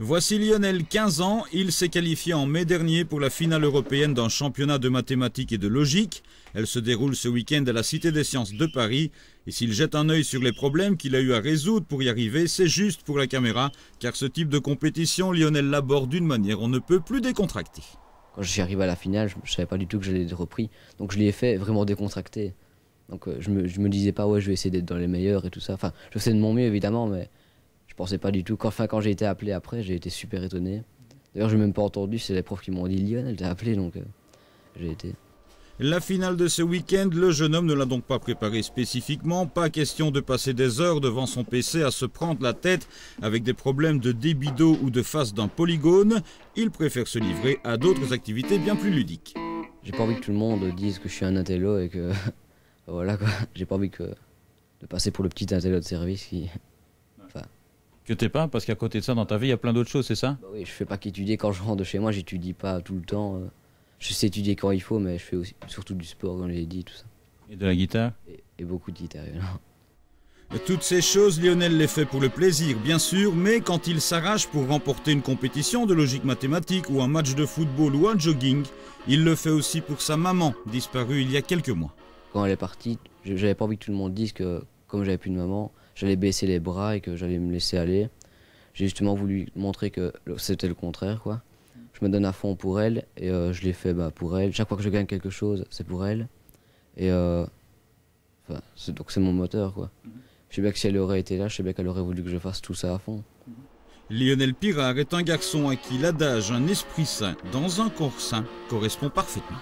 Voici Lionel, 15 ans, il s'est qualifié en mai dernier pour la finale européenne d'un championnat de mathématiques et de logique. Elle se déroule ce week-end à la Cité des Sciences de Paris. Et s'il jette un œil sur les problèmes qu'il a eu à résoudre pour y arriver, c'est juste pour la caméra, car ce type de compétition, Lionel l'aborde d'une manière on ne peut plus décontractée. Quand j'y arrive à la finale, je ne savais pas du tout que j'allais être repris, donc je l'ai fait vraiment décontracté. Donc je me disais pas ouais je vais essayer d'être dans les meilleurs et tout ça. Enfin, je faisais de mon mieux évidemment, mais je pensais pas du tout. Quand j'ai été appelé après, j'ai été super étonné. D'ailleurs, je n'ai même pas entendu, c'est les profs qui m'ont dit Lionel t'a appelé, donc j'ai été. La finale de ce week-end, le jeune homme ne l'a donc pas préparé spécifiquement. Pas question de passer des heures devant son PC à se prendre la tête avec des problèmes de débit d'eau ou de face d'un polygone. Il préfère se livrer à d'autres activités bien plus ludiques. J'ai pas envie que tout le monde dise que je suis un intello et que voilà quoi. J'ai pas envie de passer pour le petit intello de service qui. Que t'es pas, parce qu'à côté de ça, dans ta vie, il y a plein d'autres choses, c'est ça? Bah oui, je fais pas qu'étudier quand je rentre de chez moi, j'étudie pas tout le temps. Je sais étudier quand il faut, mais je fais aussi, surtout du sport, comme j'ai dit, tout ça. Et de la guitare? Et beaucoup de guitare, évidemment. Toutes ces choses, Lionel les fait pour le plaisir, bien sûr, mais quand il s'arrache pour remporter une compétition de logique mathématique ou un match de football ou un jogging, il le fait aussi pour sa maman, disparue il y a quelques mois. Quand elle est partie, j'avais pas envie que tout le monde dise que, comme j'avais plus de maman, j'allais baisser les bras et que j'allais me laisser aller. J'ai justement voulu montrer que c'était le contraire, quoi. Je me donne à fond pour elle et je l'ai fait pour elle. Chaque fois que je gagne quelque chose, c'est pour elle. Et donc c'est mon moteur, quoi. Je sais bien que si elle aurait été là, je sais bien qu'elle aurait voulu que je fasse tout ça à fond. Lionel Pirard est un garçon à qui l'adage « un esprit sain dans un corps sain » correspond parfaitement.